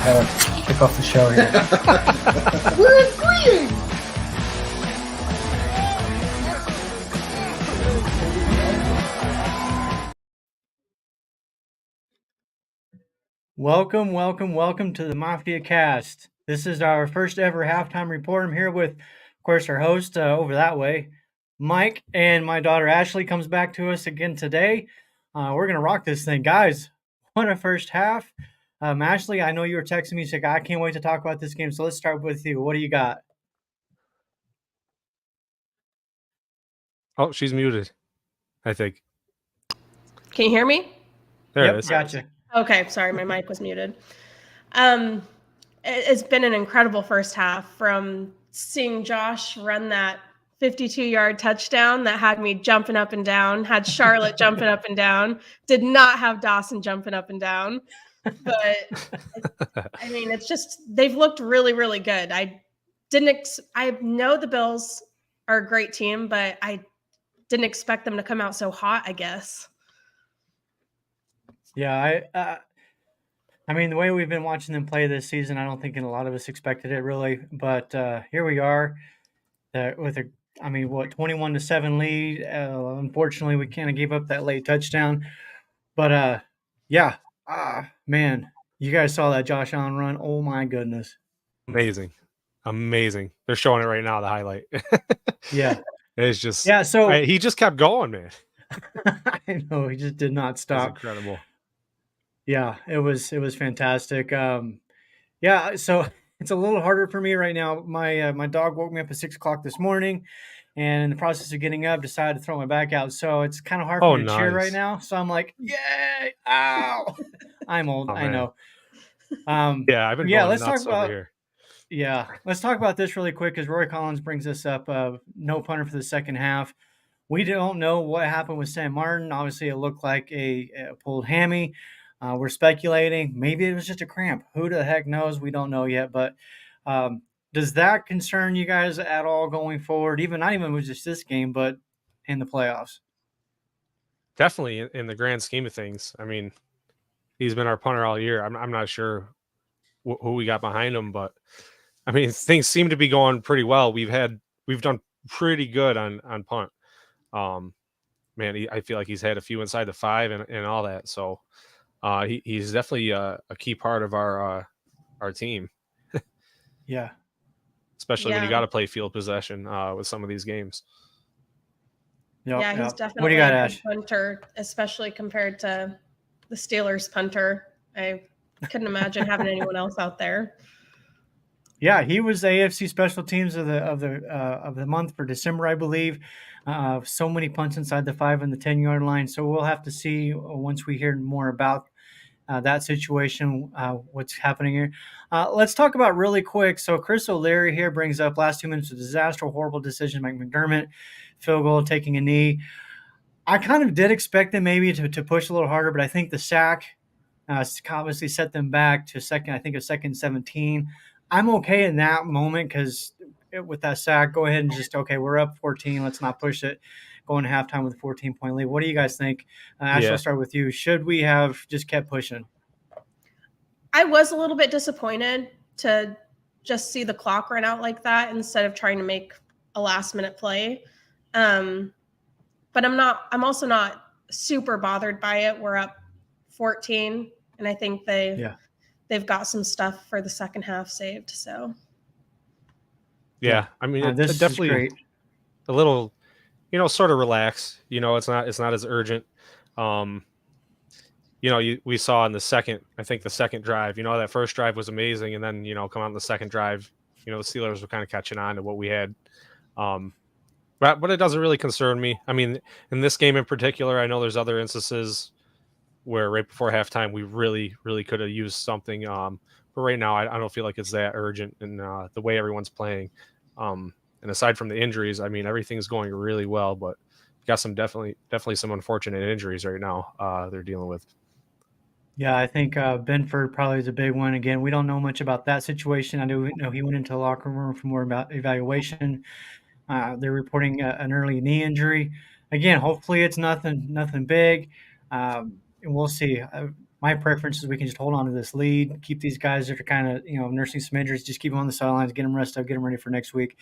how to kick off the show here. We're agreeing. Welcome to the Mafia Cast. This is our first ever halftime report. I'm here with, of course, our host over that way, Mike, and my daughter Ashley comes back to us again today. We're gonna rock this thing, guys. What a first half. Ashley, I know you were texting me, saying I can't wait to talk about this game. So let's start with you. What do you got? Oh, she's muted, I think. Can you hear me? There Yep, it is. Gotcha. Okay, sorry, my mic was muted. It's been an incredible first half, from seeing Josh run that 52-yard touchdown that had me jumping up and down, had Charlotte jumping up and down, did not have Dawson jumping up and down. But I mean, it's just, they've looked really, really good. I know the Bills are a great team, but I didn't expect them to come out so hot, I guess. Yeah, I mean, the way we've been watching them play this season, I don't think a lot of us expected it really. But here we are with a, 21-7 lead. Unfortunately, we kind of gave up that late touchdown. But yeah, man, you guys saw that Josh Allen run. Oh my goodness. Amazing. They're showing it right now, the highlight. Yeah. It's just, Yeah. So he just kept going, man. I know, he just did not stop. It's incredible. Yeah, it was fantastic. Yeah, so it's a little harder for me right now. My dog woke me up at 6:00 this morning, and in the process of getting up, decided to throw my back out. So it's kind of hard for me to cheer right now. So I'm like, yay! Ow! I'm old. I know. Yeah, I've been going let's nuts talk about over here. Yeah, let's talk about this really quick because Roy Collins brings us up. No punter for the second half. We don't know what happened with Sam Martin. Obviously, it looked like a pulled hammy. We're speculating. Maybe it was just a cramp. Who the heck knows? We don't know yet. But does that concern you guys at all going forward? Not even with just this game, but in the playoffs? Definitely in the grand scheme of things. I mean, he's been our punter all year. I'm not sure who we got behind him, but I mean, things seem to be going pretty well. We've done pretty good on punt. Man, I feel like he's had a few inside the 5 and all that. So he's definitely a key part of our team. Yeah. Especially when you got to play field possession with some of these games. Yep, he's definitely what do you got, a Ash? good punter, especially compared to the Steelers punter. I couldn't imagine having anyone else out there. Yeah, he was AFC Special Teams of the month for December, I believe. So many punts inside the 5 and the 10-yard line. So we'll have to see once we hear more about that situation, what's happening here. Let's talk about really quick. So Chris O'Leary here brings up last 2 minutes of disaster, horrible decision by McDermott, field goal, taking a knee. I kind of did expect them maybe to push a little harder, but I think the sack obviously set them back to second 17. I'm okay in that moment because with that sack, go ahead and we're up 14. Let's not push it. Going to halftime with a 14-point lead. What do you guys think? Ash, I'll start with you. Should we have just kept pushing? I was a little bit disappointed to just see the clock run out like that instead of trying to make a last-minute play. But I'm also not super bothered by it. We're up 14, and I think they've got some stuff for the second half saved. So yeah, I mean, this definitely is great. A little, sort of relax. It's not as urgent. We saw in the second drive. That first drive was amazing, and then come out in the second drive, the Steelers were kind of catching on to what we had. But it doesn't really concern me. I mean, in this game in particular, I know there's other instances where right before halftime we really, really could have used something. But right now, I don't feel like it's that urgent in the way everyone's playing. And aside from the injuries, I mean, everything's going really well. But got some definitely some unfortunate injuries right now they're dealing with. Yeah, I think Benford probably is a big one. Again, we don't know much about that situation. I know he went into the locker room for more about evaluation. They're reporting an early knee injury. Again, hopefully it's nothing big. And we'll see. my preference is we can just hold on to this lead, keep these guys that are kind of, nursing some injuries, just keep them on the sidelines, get them rested up, get them ready for next week.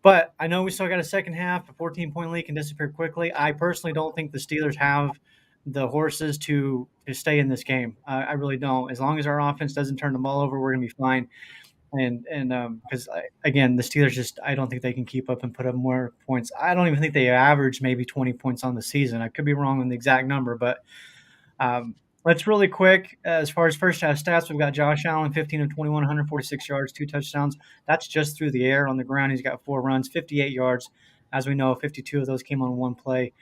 But I know we still got a second half. A 14-point lead can disappear quickly. I personally don't think the Steelers have the horses to stay in this game. I really don't. As long as our offense doesn't turn the ball over, we're going to be fine. And because, again, the Steelers I don't think they can keep up and put up more points. I don't even think they average maybe 20 points on the season. I could be wrong on the exact number, but let's really quick. As far as first half stats, we've got Josh Allen, 15 of 21, 146 yards, 2 touchdowns. That's just through the air. On the ground, he's got 4 runs, 58 yards. As we know, 52 of those came on one play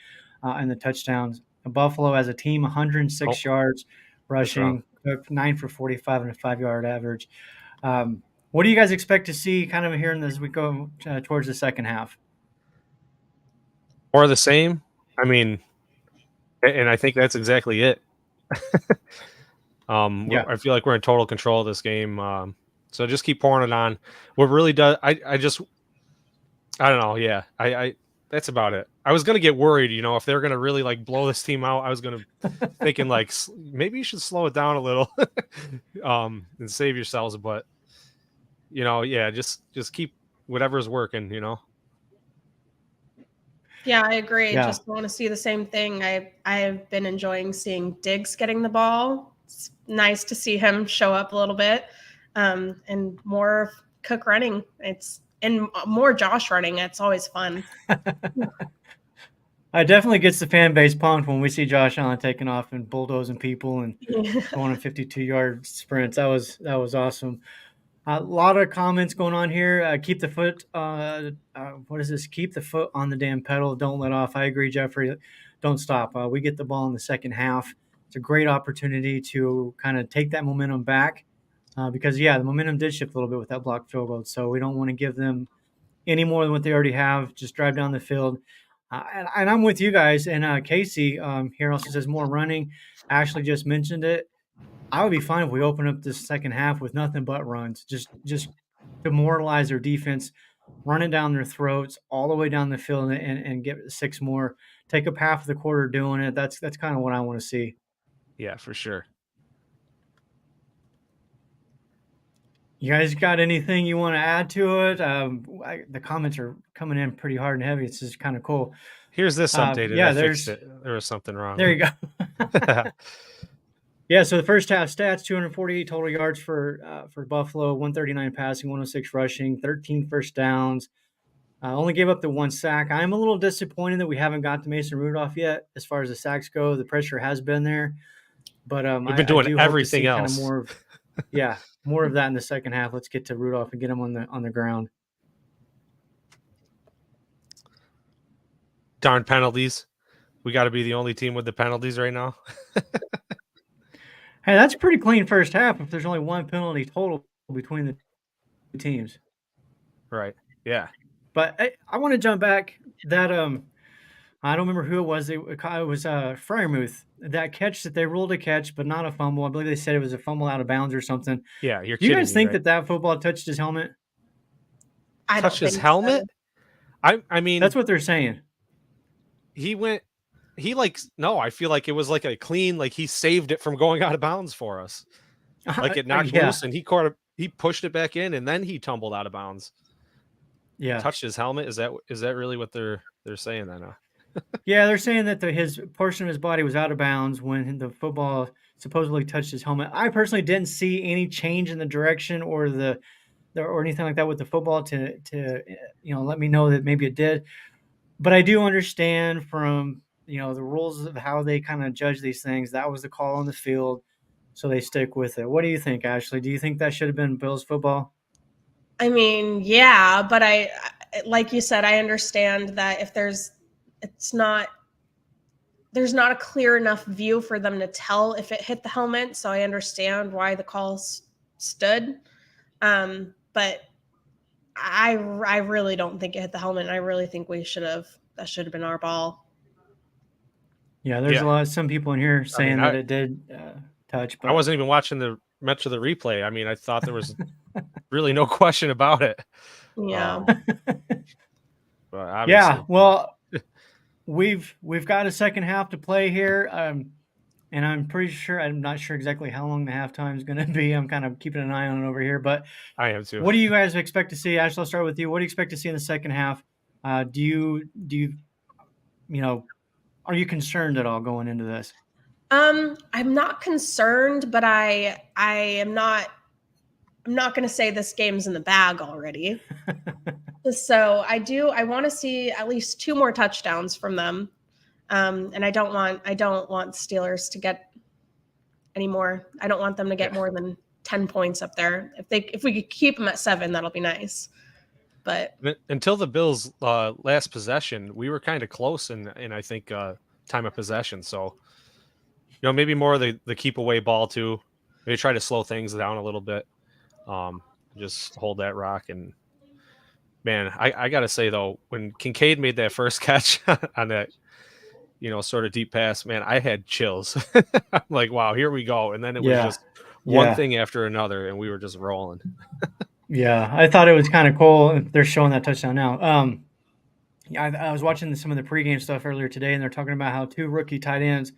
and the touchdowns. Buffalo as a team, 106 yards rushing, 9 for 45 and a 5-yard average. What do you guys expect to see kind of here as we go towards the second half? Or the same. I mean, and I think that's exactly it. I feel like we're in total control of this game. So just keep pouring it on. What really does, I don't know. Yeah, I that's about it. I was going to get worried, if they're going to really like blow this team out. I was going to thinking like maybe you should slow it down a little and save yourselves. But, just keep whatever's working, Yeah, I agree. Yeah. Just want to see the same thing. I've been enjoying seeing Diggs getting the ball. It's nice to see him show up a little bit, and more Cook running. And more Josh running. It's always fun. It definitely gets the fan base pumped when we see Josh Allen taking off and bulldozing people and going on 52-yard sprints. That was awesome. A lot of comments going on here. Keep the foot. What is this? Keep the foot on the damn pedal. Don't let off. I agree, Jeffrey. Don't stop. We get the ball in the second half. It's a great opportunity to kind of take that momentum back because, the momentum did shift a little bit with that blocked field goal. So we don't want to give them any more than what they already have. Just drive down the field. And I'm with you guys. And Casey here also says more running. Ashley just mentioned it. I would be fine if we open up this second half with nothing but runs. Just demoralize their defense, run it down their throats all the way down the field and get 6 more. Take up half of the quarter doing it. That's kind of what I want to see. Yeah, for sure. You guys got anything you want to add to it? The comments are coming in pretty hard and heavy. It's just kind of cool. Here's this updated. I fixed it. There was something wrong. There you go. Yeah, so the first half stats, 248 total yards for Buffalo, 139 passing, 106 rushing, 13 first downs. Only gave up the 1 sack. I'm a little disappointed that we haven't got to Mason Rudolph yet as far as the sacks go. The pressure has been there. But we've been doing everything else. More of that in the second half. Let's get to Rudolph and get him on the ground. Darn penalties. We got to be the only team with the penalties right now. Hey, that's a pretty clean first half if there's only 1 penalty total between the teams. Right. Yeah. But I want to jump back. That I don't remember who it was. It was Freiermuth. That catch that they ruled a catch, but not a fumble. I believe they said it was a fumble out of bounds or something. Yeah, you're kidding. You guys think that football touched his helmet? Touched his helmet? So. I mean, that's what they're saying. No, I feel like it was like a clean, like he saved it from going out of bounds for us. Like it knocked loose and he pushed it back in and then he tumbled out of bounds. Yeah. Touched his helmet. Is that really what they're saying then? Yeah, they're saying that his portion of his body was out of bounds when the football supposedly touched his helmet. I personally didn't see any change in the direction or or anything like that with the football to let me know that maybe it did. But I do understand from the rules of how they kind of judge these things. That was the call on the field, so they stick with it. What do you think, Ashley? Do you think that should have been Bills football? I mean, yeah, but like you said, I understand that if there's not a clear enough view for them to tell if it hit the helmet. So I understand why the call stood. But I really don't think it hit the helmet. I really think that should have been our ball. Yeah, there's some people in here saying that it did touch. But I wasn't even watching much of the replay. I mean, I thought there was really no question about it. Yeah. But yeah. Well, we've got a second half to play here, and I'm pretty sure I'm not sure exactly how long the halftime is going to be. I'm kind of keeping an eye on it over here. But I am too. what do you guys expect to see? Ashley, I'll start with you. What do you expect to see in the second half? Do you are you concerned at all going into this? I'm not concerned, but I'm not going to say this game's in the bag already. So I want to see at least 2 more touchdowns from them. And I don't want Steelers to get any more. I don't want them to get more than 10 points up there. If we could keep them at 7, that'll be nice. But until the Bills' last possession, we were kind of close in I think time of possession. So maybe more of the keep away ball too. Maybe try to slow things down a little bit. Just hold that rock. And man, I gotta say though, when Kincaid made that first catch on that sort of deep pass, man, I had chills. I'm like, wow, here we go. And then it was just one thing after another, and we were just rolling. Yeah, I thought it was kind of cool. They're showing that touchdown now. I was watching some of the pregame stuff earlier today, and they're talking about how 2 rookie tight ends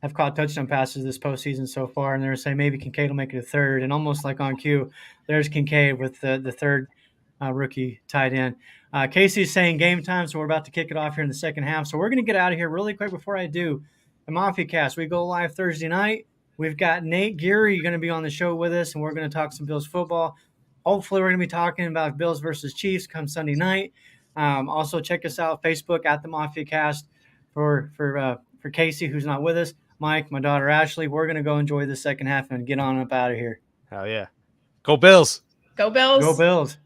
have caught touchdown passes this postseason so far, and they're saying maybe Kincaid will make it a third. And almost like on cue, there's Kincaid with the third rookie tight end. Casey's saying game time, so we're about to kick it off here in the second half. So we're going to get out of here really quick before I do. The Mafia Cast, we go live Thursday night. We've got Nate Geary going to be on the show with us, and we're going to talk some Bills football. Hopefully, we're going to be talking about Bills versus Chiefs come Sunday night. Also, check us out Facebook at the Mafia Cast for Casey, who's not with us. Mike, my daughter Ashley. We're going to go enjoy the second half and get on up out of here. Hell yeah. Go Bills. Go Bills. Go Bills.